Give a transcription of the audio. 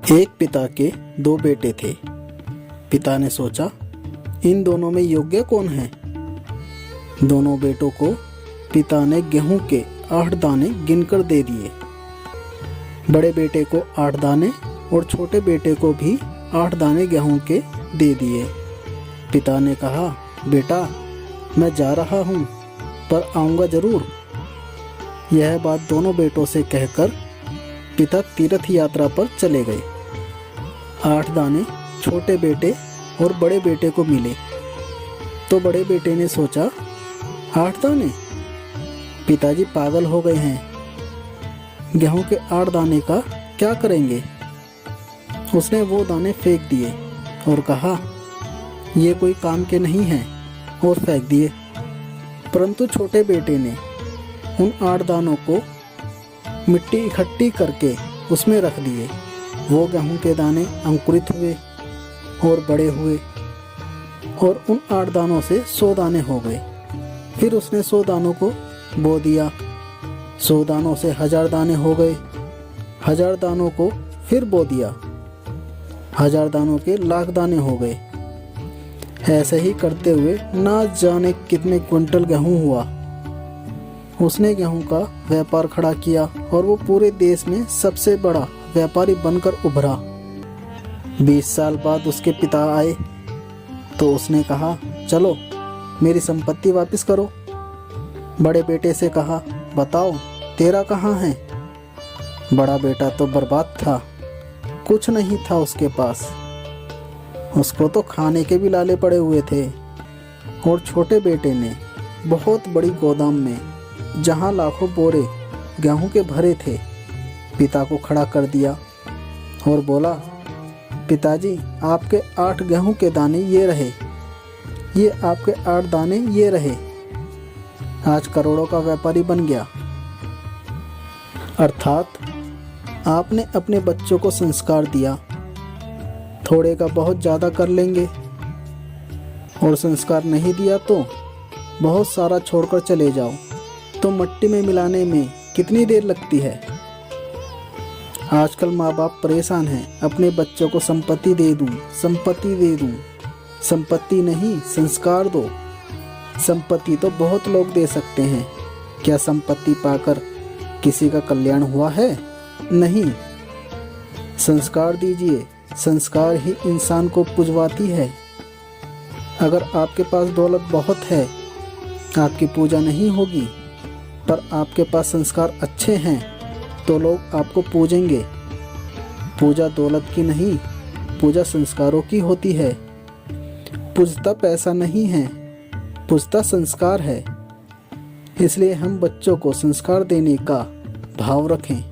एक पिता के दो बेटे थे। पिता ने सोचा, इन दोनों में योग्य कौन है। दोनों बेटों को पिता ने गेहूं के 8 दाने गिनकर दे दिए। बड़े बेटे को 8 दाने और छोटे बेटे को भी 8 दाने गेहूं के दे दिए। पिता ने कहा, बेटा मैं जा रहा हूँ पर आऊँगा जरूर। यह बात दोनों बेटों से कहकर पिता तीर्थ यात्रा पर चले गए। 8 दाने छोटे बेटे और बड़े बेटे को मिले तो बड़े बेटे ने सोचा, 8 दाने, पिताजी पागल हो गए हैं। गेहूं के 8 दाने का क्या करेंगे। उसने वो दाने फेंक दिए और कहा, ये कोई काम के नहीं हैं, और फेंक दिए। परंतु छोटे बेटे ने उन 8 दानों को मिट्टी इकट्ठी करके उसमें रख दिए। वो गेहूं के दाने अंकुरित हुए और बड़े हुए और उन 8 दानों से 100 दाने हो गए। फिर उसने 100 दानों को बो दिया। 100 दानों से 1000 दाने हो गए। 1000 दानों को फिर बो दिया। 1000 दानों के लाख दाने हो गए। ऐसे ही करते हुए ना जाने कितने क्विंटल गेहूं हुआ। उसने गेहूं का व्यापार खड़ा किया और वो पूरे देश में सबसे बड़ा व्यापारी बनकर उभरा। 20 साल बाद उसके पिता आए तो उसने कहा, चलो मेरी संपत्ति वापस करो। बड़े बेटे से कहा, बताओ तेरा कहाँ है। बड़ा बेटा तो बर्बाद था, कुछ नहीं था उसके पास। उसको तो खाने के भी लाले पड़े हुए थे। और छोटे बेटे ने बहुत बड़ी गोदाम में, जहाँ लाखों बोरे गेहूं के भरे थे, पिता को खड़ा कर दिया और बोला, पिताजी आपके 8 गेहूं के दाने ये रहे, ये आपके 8 दाने ये रहे। आज करोड़ों का व्यापारी बन गया। अर्थात आपने अपने बच्चों को संस्कार दिया, थोड़े का बहुत ज़्यादा कर लेंगे, और संस्कार नहीं दिया तो बहुत सारा छोड़कर चले जाओ तो मट्टी में मिलाने में कितनी देर लगती है। आजकल माँ बाप परेशान हैं, अपने बच्चों को संपत्ति दे दूँ, संपत्ति दे दूँ। संपत्ति नहीं, संस्कार दो। संपत्ति तो बहुत लोग दे सकते हैं, क्या संपत्ति पाकर किसी का कल्याण हुआ है? नहीं। संस्कार दीजिए, संस्कार ही इंसान को पुजवाती है। अगर आपके पास दौलत बहुत है, आपकी पूजा नहीं होगी, पर आपके पास संस्कार अच्छे हैं तो लोग आपको पूजेंगे। पूजा दौलत की नहीं, पूजा संस्कारों की होती है। पूजता पैसा नहीं है, पूजता संस्कार है। इसलिए हम बच्चों को संस्कार देने का भाव रखें।